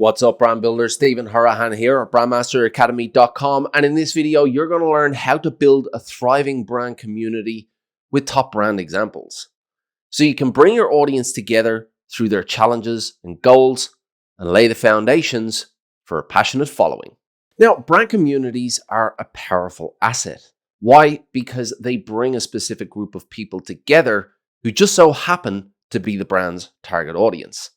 What's up, brand builders? Stephen Harahan here at brandmasteracademy.com, and in this video you're going to learn how to build a thriving brand community with top brand examples, so you can bring your audience together through their challenges and goals and lay the foundations for a passionate following. Now, brand communities are a powerful asset. Why? Because they bring a specific group of people together who just so happen to be the brand's target audience,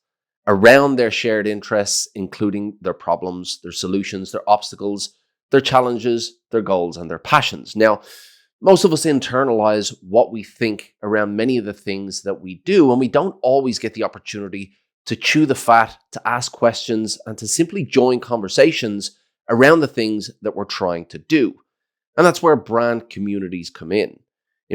around their shared interests, including their problems, their solutions, their obstacles, their challenges, their goals, and their passions. Now, most of us internalize what we think around many of the things that we do, and we don't always get the opportunity to chew the fat, to ask questions, and to simply join conversations around the things that we're trying to do. And that's where brand communities come in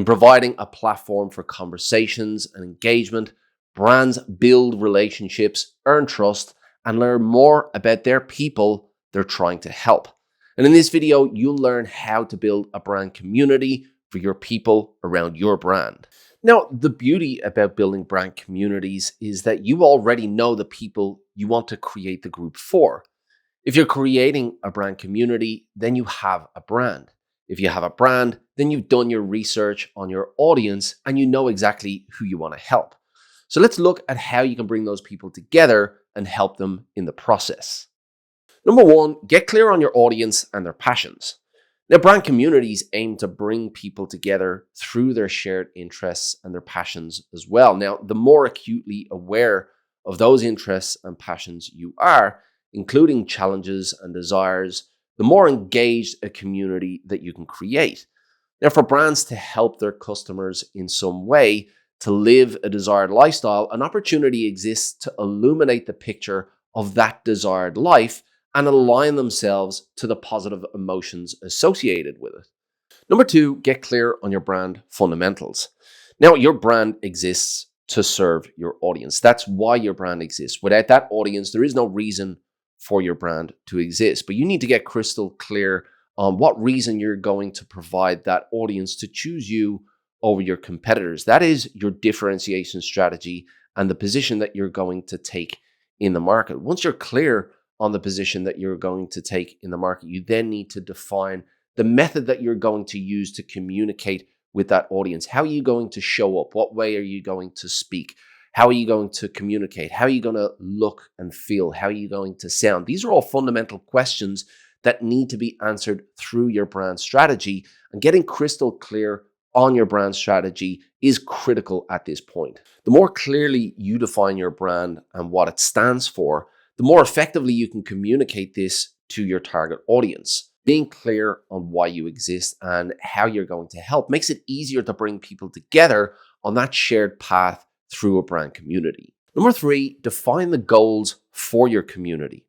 providing a platform for conversations and engagement. Brands build relationships, earn trust, and learn more about their people they're trying to help. And in this video, you'll learn how to build a brand community for your people around your brand. Now, the beauty about building brand communities is that you already know the people you want to create the group for. If you're creating a brand community, then you have a brand. If you have a brand, then you've done your research on your audience and you know exactly who you want to help. So let's look at how you can bring those people together and help them in the process. Number one, get clear on your audience and their passions. Now, brand communities aim to bring people together through their shared interests and their passions as well. Now, the more acutely aware of those interests and passions you are, including challenges and desires, the more engaged a community that you can create. Now, for brands to help their customers in some way to live a desired lifestyle, an opportunity exists to illuminate the picture of that desired life and align themselves to the positive emotions associated with it. Number two, get clear on your brand fundamentals. Now, your brand exists to serve your audience. That's why your brand exists. Without that audience, there is no reason for your brand to exist. But you need to get crystal clear on what reason you're going to provide that audience to choose you over your competitors. That is your differentiation strategy and the position that you're going to take in the market. Once you're clear on the position that you're going to take in the market, you then need to define the method that you're going to use to communicate with that audience. How are you going to show up? What way are you going to speak? How are you going to communicate? How are you going to look and feel? How are you going to sound? These are all fundamental questions that need to be answered through your brand strategy, and getting crystal clear on your brand strategy is critical at this point. The more clearly you define your brand and what it stands for, the more effectively you can communicate this to your target audience. Being clear on why you exist and how you're going to help makes it easier to bring people together on that shared path through a brand community. Number three, define the goals for your community.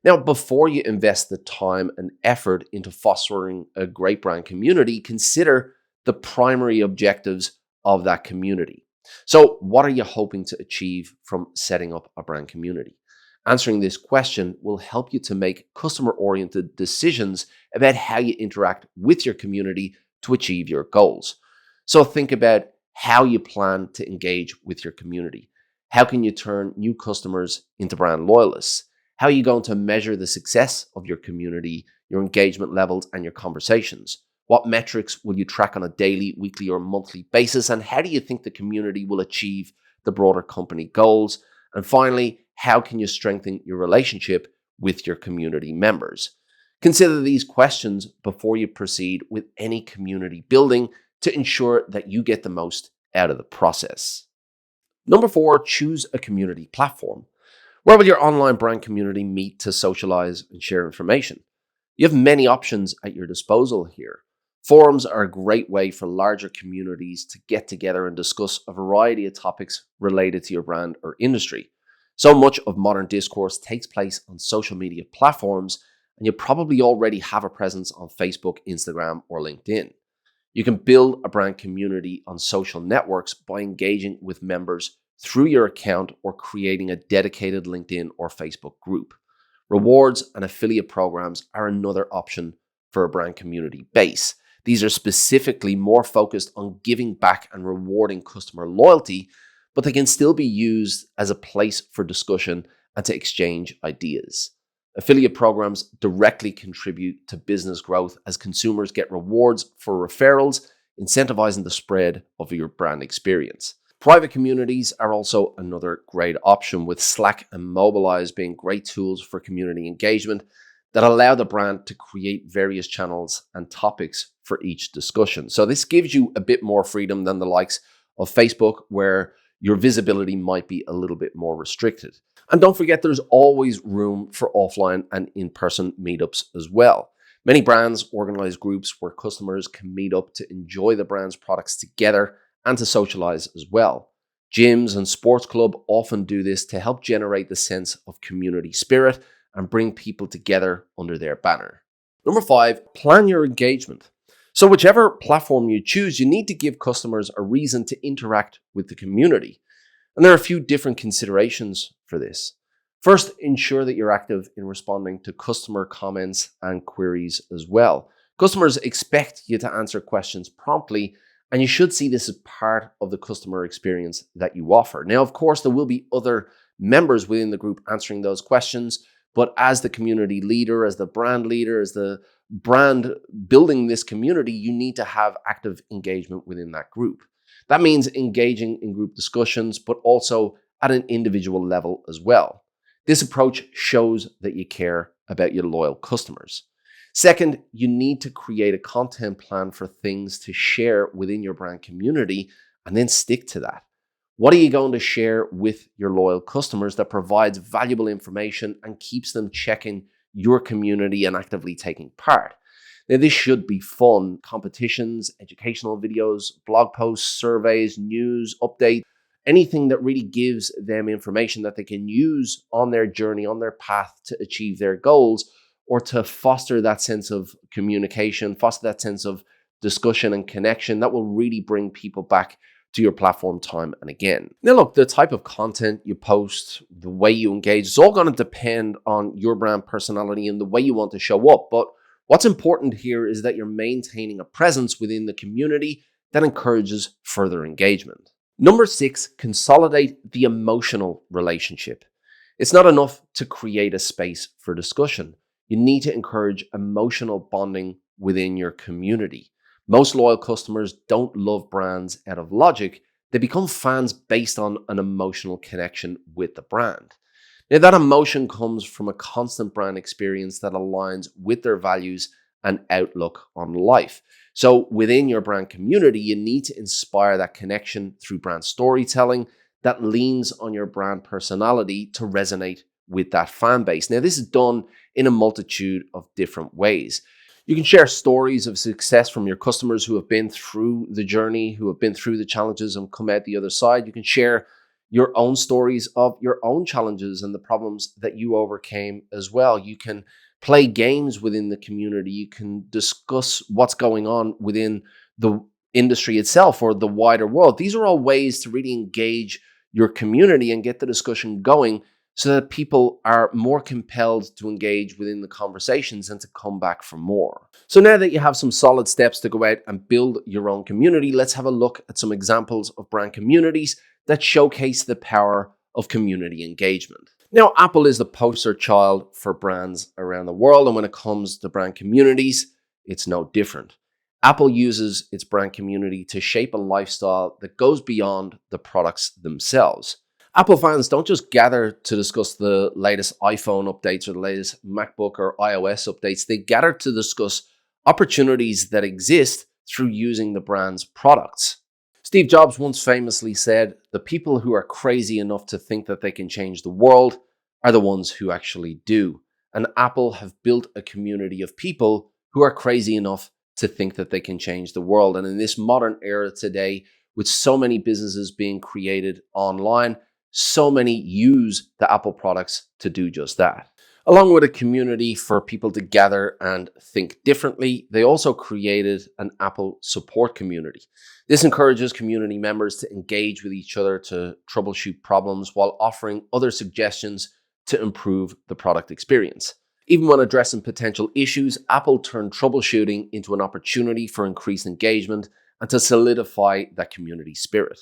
Now, before you invest the time and effort into fostering a great brand community, consider the primary objectives of that community. So what are you hoping to achieve from setting up a brand community? Answering this question will help you to make customer-oriented decisions about how you interact with your community to achieve your goals. So think about how you plan to engage with your community. How can you turn new customers into brand loyalists? How are you going to measure the success of your community, your engagement levels, and your conversations? What metrics will you track on a daily, weekly, or monthly basis? And how do you think the community will achieve the broader company goals? And finally, how can you strengthen your relationship with your community members? Consider these questions before you proceed with any community building to ensure that you get the most out of the process. Number four, choose a community platform. Where will your online brand community meet to socialize and share information? You have many options at your disposal here. Forums are a great way for larger communities to get together and discuss a variety of topics related to your brand or industry. So much of modern discourse takes place on social media platforms, and you probably already have a presence on Facebook, Instagram, or LinkedIn. You can build a brand community on social networks by engaging with members through your account or creating a dedicated LinkedIn or Facebook group. Rewards and affiliate programs are another option for a brand community base. These are specifically more focused on giving back and rewarding customer loyalty, but they can still be used as a place for discussion and to exchange ideas. Affiliate programs directly contribute to business growth as consumers get rewards for referrals, incentivizing the spread of your brand experience. Private communities are also another great option, with Slack and Mobilize being great tools for community engagement that allow the brand to create various channels and topics for each discussion. So this gives you a bit more freedom than the likes of Facebook, where your visibility might be a little bit more restricted. And don't forget, there's always room for offline and in-person meetups as well. Many brands organize groups where customers can meet up to enjoy the brand's products together and to socialize as well. Gyms and sports clubs often do this to help generate the sense of community spirit and bring people together under their banner. Number 5, plan your engagement. So whichever platform you choose, you need to give customers a reason to interact with the community. And there are a few different considerations for this. First, ensure that you're active in responding to customer comments and queries as well. Customers expect you to answer questions promptly, and you should see this as part of the customer experience that you offer. Now, of course, there will be other members within the group answering those questions, but as the community leader, as the brand leader, as the brand building this community, you need to have active engagement within that group. That means engaging in group discussions, but also at an individual level as well. This approach shows that you care about your loyal customers. Second, you need to create a content plan for things to share within your brand community and then stick to that. What are you going to share with your loyal customers that provides valuable information and keeps them checking your community and actively taking part? Now, this should be fun: competitions, educational videos, blog posts, surveys, news, updates, anything that really gives them information that they can use on their journey, on their path to achieve their goals, or to foster that sense of communication, foster that sense of discussion and connection that will really bring people back to your platform time and again. Now look, the type of content you post, the way you engage, it's all going to depend on your brand personality and the way you want to show up. But what's important here is that you're maintaining a presence within the community that encourages further engagement. Number 6, consolidate the emotional relationship. It's not enough to create a space for discussion. You need to encourage emotional bonding within your community. Most loyal customers don't love brands out of logic. They become fans based on an emotional connection with the brand. Now, that emotion comes from a constant brand experience that aligns with their values and outlook on life. So within your brand community, you need to inspire that connection through brand storytelling that leans on your brand personality to resonate with that fan base. Now, this is done in a multitude of different ways. You can share stories of success from your customers who have been through the journey, who have been through the challenges and come out the other side. You can share your own stories of your own challenges and the problems that you overcame as well. You can play games within the community. You can discuss what's going on within the industry itself or the wider world. These are all ways to really engage your community and get the discussion going, so that people are more compelled to engage within the conversations and to come back for more. So now that you have some solid steps to go out and build your own community, let's have a look at some examples of brand communities that showcase the power of community engagement. Now, Apple is the poster child for brands around the world, and when it comes to brand communities, it's no different. Apple uses its brand community to shape a lifestyle that goes beyond the products themselves. Apple fans don't just gather to discuss the latest iPhone updates or the latest MacBook or iOS updates. They gather to discuss opportunities that exist through using the brand's products. Steve Jobs once famously said, "The people who are crazy enough to think that they can change the world are the ones who actually do." And Apple have built a community of people who are crazy enough to think that they can change the world. And in this modern era today, with so many businesses being created online, so many use the Apple products to do just that. Along with a community for people to gather and think differently, they also created an Apple support community. This encourages community members to engage with each other to troubleshoot problems while offering other suggestions to improve the product experience. Even when addressing potential issues, Apple turned troubleshooting into an opportunity for increased engagement and to solidify that community spirit.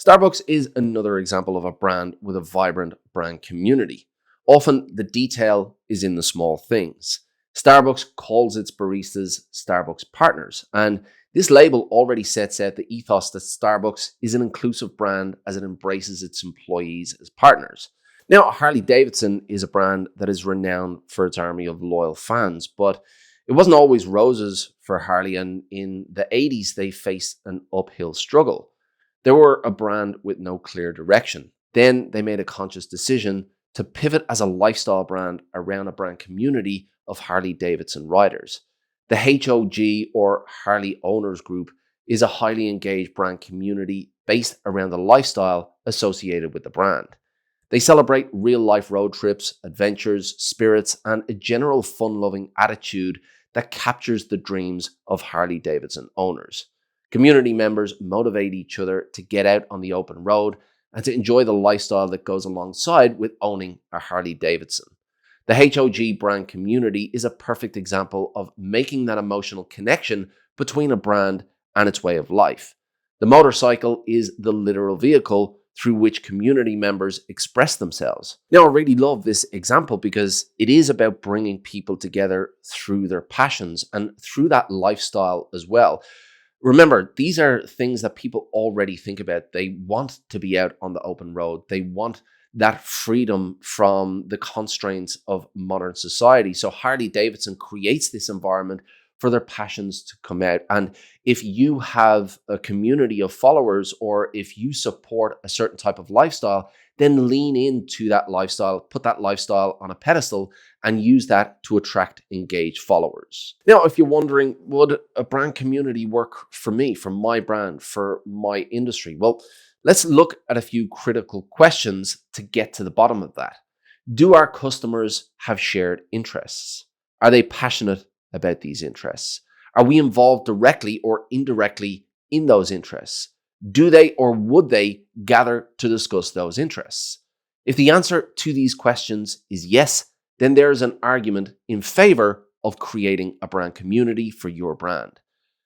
Starbucks is another example of a brand with a vibrant brand community. Often the detail is in the small things. Starbucks calls its baristas Starbucks partners, and this label already sets out the ethos that Starbucks is an inclusive brand as it embraces its employees as partners. Now, Harley Davidson is a brand that is renowned for its army of loyal fans, but it wasn't always roses for Harley, and in the 80s, they faced an uphill struggle. They were a brand with no clear direction. Then they made a conscious decision to pivot as a lifestyle brand around a brand community of Harley Davidson riders. The HOG, or Harley Owners Group, is a highly engaged brand community based around the lifestyle associated with the brand. They celebrate real-life road trips, adventures, spirits, and a general fun-loving attitude that captures the dreams of Harley Davidson owners. Community members motivate each other to get out on the open road and to enjoy the lifestyle that goes alongside with owning a Harley Davidson. The HOG brand community is a perfect example of making that emotional connection between a brand and its way of life. The motorcycle is the literal vehicle through which community members express themselves. Now, I really love this example because it is about bringing people together through their passions and through that lifestyle as well. Remember, these are things that people already think about. They want to be out on the open road. They want that freedom from the constraints of modern society. So Harley Davidson creates this environment for their passions to come out. And if you have a community of followers, or if you support a certain type of lifestyle, then lean into that lifestyle, put that lifestyle on a pedestal, and use that to attract engaged followers. Now, if you're wondering, would a brand community work for me, for my brand, for my industry? Well, let's look at a few critical questions to get to the bottom of that. Do our customers have shared interests? Are they passionate about these interests? Are we involved directly or indirectly in those interests? Do they or would they gather to discuss those interests? If the answer to these questions is yes, then there is an argument in favor of creating a brand community for your brand.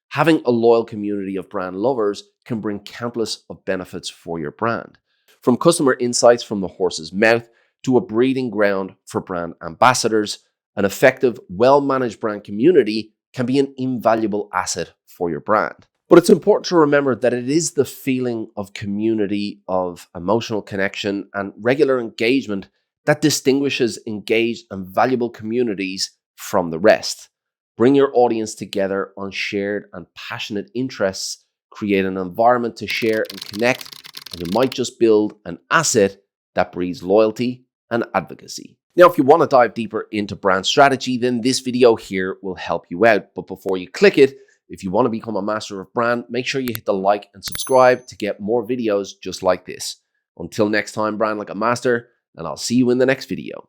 Having a loyal community of brand lovers can bring countless of benefits for your brand. From customer insights from the horse's mouth to a breeding ground for brand ambassadors, an effective, well-managed brand community can be an invaluable asset for your brand. But it's important to remember that it is the feeling of community, of emotional connection, and regular engagement that distinguishes engaged and valuable communities from the rest. Bring your audience together on shared and passionate interests, create an environment to share and connect, and you might just build an asset that breeds loyalty and advocacy. Now, if you want to dive deeper into brand strategy, then this video here will help you out. But before you click it, if you want to become a master of brand, make sure you hit the like and subscribe to get more videos just like this. Until next time, brand like a master, and I'll see you in the next video.